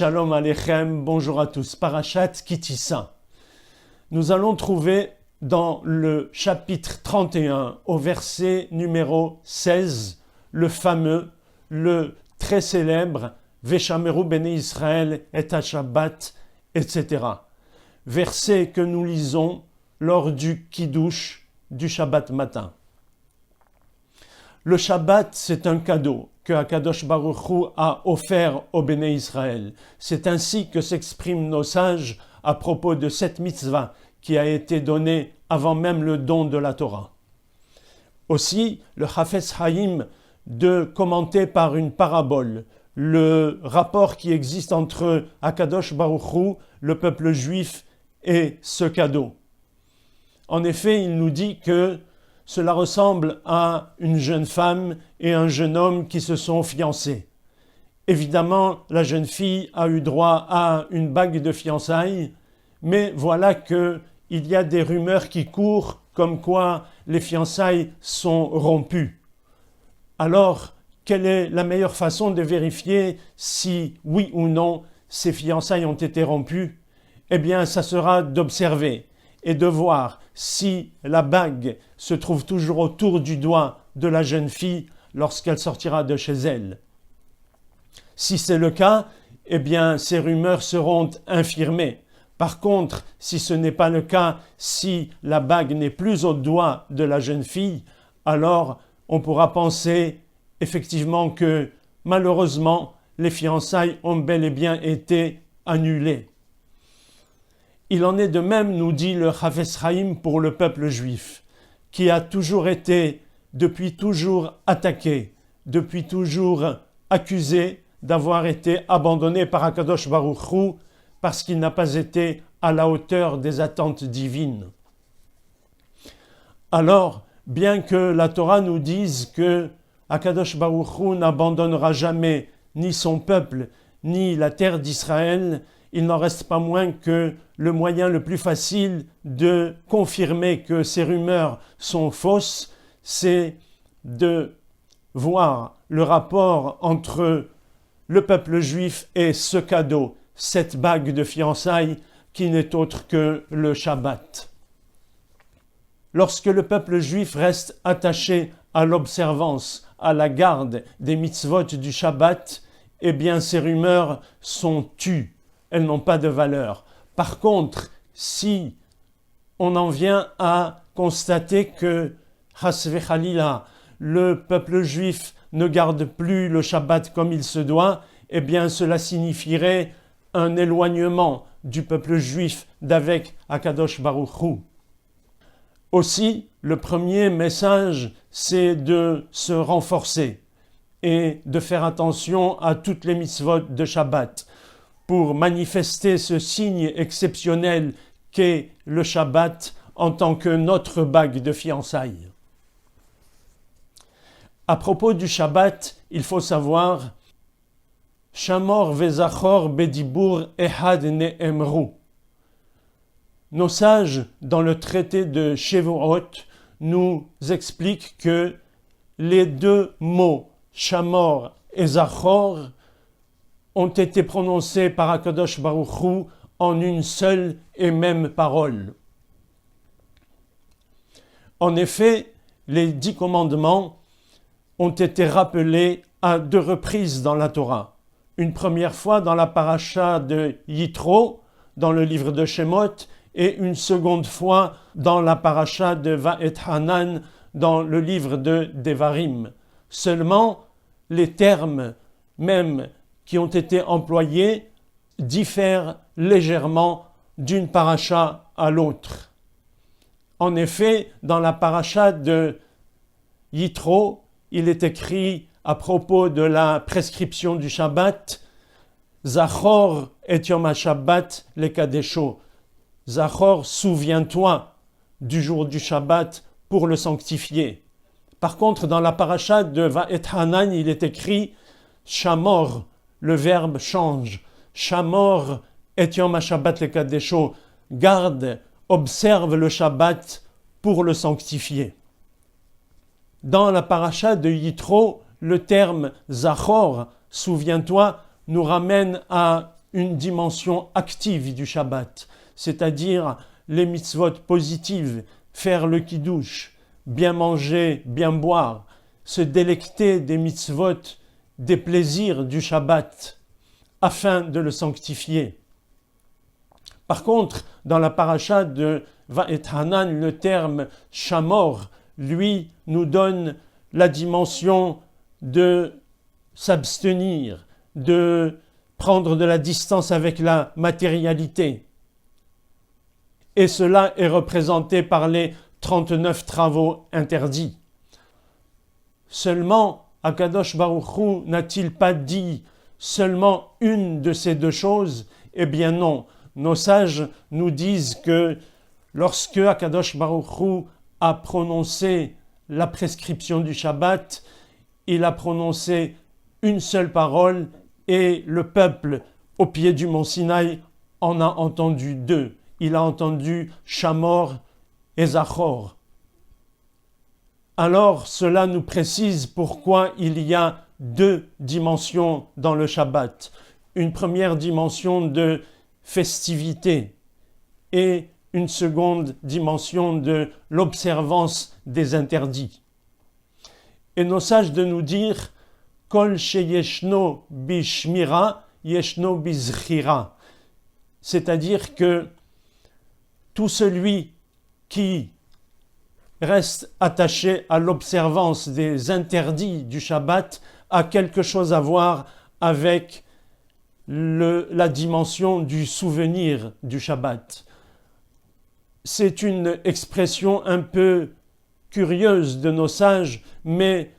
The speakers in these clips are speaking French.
Shalom Aleichem, bonjour à tous. Parashat Kitissa. Nous allons trouver dans le chapitre 31, au verset numéro 16, le fameux, le très célèbre Veshameru Bnei Israël et Shabbat, etc. Verset que nous lisons lors du Kiddush du Shabbat matin. Le Shabbat, c'est un cadeau que Akadosh Baruch Hu a offert au Béné Israël. C'est ainsi que s'expriment nos sages à propos de cette mitzvah qui a été donnée avant même le don de la Torah. Aussi, le Chafetz Chaim de commenter par une parabole le rapport qui existe entre Akadosh Baruch Hu, le peuple juif, et ce cadeau. En effet, il nous dit que cela ressemble à une jeune femme et un jeune homme qui se sont fiancés. Évidemment, la jeune fille a eu droit à une bague de fiançailles, mais voilà qu'il y a des rumeurs qui courent comme quoi les fiançailles sont rompues. Alors, quelle est la meilleure façon de vérifier si, oui ou non, ces fiançailles ont été rompues? Eh bien, ça sera d'observer et de voir si la bague se trouve toujours autour du doigt de la jeune fille lorsqu'elle sortira de chez elle. Si c'est le cas, eh bien, ces rumeurs seront infirmées. Par contre, si ce n'est pas le cas, si la bague n'est plus au doigt de la jeune fille, alors on pourra penser effectivement que, malheureusement, les fiançailles ont bel et bien été annulées. Il en est de même, nous dit le Chafetz Chaim, pour le peuple juif, qui a toujours été, depuis toujours attaqué, depuis toujours accusé d'avoir été abandonné par Akadosh Baruch Hu parce qu'il n'a pas été à la hauteur des attentes divines. Alors, bien que la Torah nous dise que Akadosh Baruch Hu n'abandonnera jamais ni son peuple, ni la terre d'Israël, il n'en reste pas moins que le moyen le plus facile de confirmer que ces rumeurs sont fausses, c'est de voir le rapport entre le peuple juif et ce cadeau, cette bague de fiançailles qui n'est autre que le Shabbat. Lorsque le peuple juif reste attaché à l'observance, à la garde des mitzvot du Shabbat, eh bien ces rumeurs sont tues. Elles n'ont pas de valeur. Par contre, si on en vient à constater que, chas v'chalila, le peuple juif ne garde plus le Shabbat comme il se doit, eh bien cela signifierait un éloignement du peuple juif d'avec Akadosh Baruch Hu. Aussi, le premier message, c'est de se renforcer et de faire attention à toutes les mitzvot de Shabbat, pour manifester ce signe exceptionnel qu'est le Shabbat en tant que notre bague de fiançailles. À propos du Shabbat, il faut savoir Shamor vezachor bedibur ehad ne'emru. Nos sages, dans le traité de Shevuot, nous expliquent que les deux mots Shamor et Zachor ont été prononcés par Akadosh Baruch Hu en une seule et même parole. En effet, les 10 commandements ont été rappelés à 2 reprises dans la Torah. Une première fois dans la paracha de Yitro, dans le livre de Shemot, et une seconde fois dans la paracha de Va'et Hanan, dans le livre de Devarim. Seulement, les termes même qui ont été employés diffèrent légèrement d'une paracha à l'autre. En effet, dans la paracha de Yitro, il est écrit à propos de la prescription du Shabbat, Zachor et Yom HaShabbat le Kadesho. Zachor, souviens-toi du jour du Shabbat pour le sanctifier. Par contre, dans la paracha de Va'et Hanan, il est écrit Shamor, le verbe change. Shamor et Yom HaShabbat le Kadesho. Garde, observe le Shabbat pour le sanctifier. Dans la paracha de Yitro, le terme Zachor, souviens-toi, nous ramène à une dimension active du Shabbat, c'est-à-dire les mitzvot positives, faire le kiddush, bien manger, bien boire, se délecter des mitzvot, des plaisirs du Shabbat, afin de le sanctifier. Par contre, dans la paracha de Va'et Hanan, le terme Shamor, lui, nous donne la dimension de s'abstenir, de prendre de la distance avec la matérialité. Et cela est représenté par les 39 travaux interdits. Seulement, Akadosh Baruch Hu n'a-t-il pas dit seulement une de ces deux choses? Eh bien non. Nos sages nous disent que lorsque Akadosh Baruch Hu a prononcé la prescription du Shabbat, il a prononcé une seule parole et le peuple au pied du mont Sinaï en a entendu deux. Il a entendu Shamor et Zachor. Alors cela nous précise pourquoi il y a deux dimensions dans le Shabbat. Une première dimension de festivité et une seconde dimension de l'observance des interdits. Et nos sages de nous dire Kol sheyeshno bishmira yeshno bizchira, c'est-à-dire que tout celui qui reste attaché à l'observance des interdits du Shabbat a quelque chose à voir avec la dimension du souvenir du Shabbat. C'est une expression un peu curieuse de nos sages, mais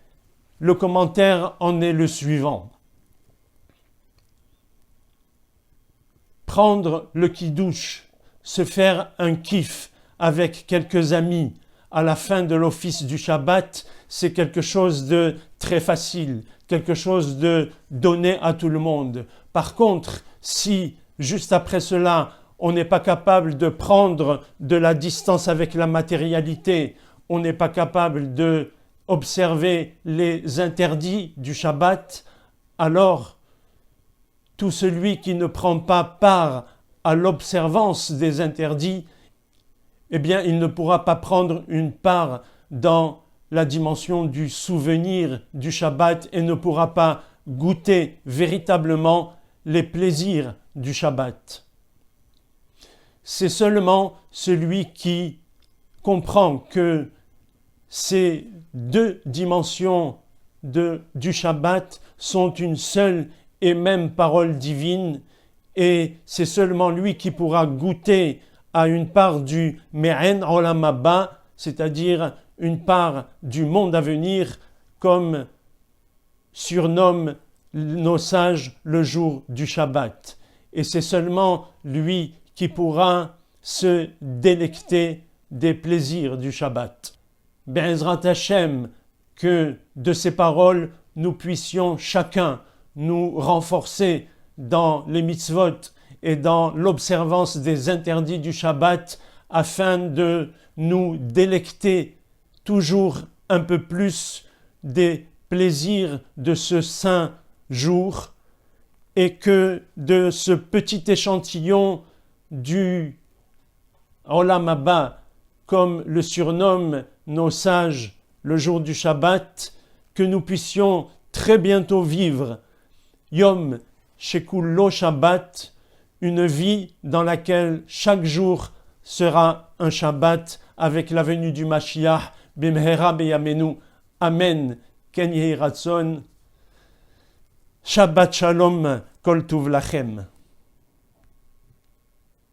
le commentaire en est le suivant. Prendre le kiddush, se faire un kiff avec quelques amis à la fin de l'office du Shabbat, c'est quelque chose de très facile, quelque chose de donné à tout le monde. Par contre, si juste après cela, on n'est pas capable de prendre de la distance avec la matérialité, on n'est pas capable de observer les interdits du Shabbat, alors tout celui qui ne prend pas part à l'observance des interdits, eh bien, il ne pourra pas prendre une part dans la dimension du souvenir du Shabbat et ne pourra pas goûter véritablement les plaisirs du Shabbat. C'est seulement celui qui comprend que ces deux dimensions du Shabbat sont une seule et même parole divine, et c'est seulement lui qui pourra goûter à une part du Me'en Olam Haba, c'est-à-dire une part du monde à venir, comme surnomment nos sages le jour du Shabbat. Et c'est seulement lui qui pourra se délecter des plaisirs du Shabbat. Be'ezrat Hashem, que de ces paroles nous puissions chacun nous renforcer dans les mitzvot et dans l'observance des interdits du Shabbat afin de nous délecter toujours un peu plus des plaisirs de ce saint jour et que de ce petit échantillon du Olam Haba, comme le surnomment nos sages le jour du Shabbat, que nous puissions très bientôt vivre Yom Shekullo Shabbat, une vie dans laquelle chaque jour sera un Shabbat avec la venue du Mashiach, Bimhera Beyamenu. Amen. Ken Yehi Ratzon. Shabbat Shalom. Kol Tuv Lachem.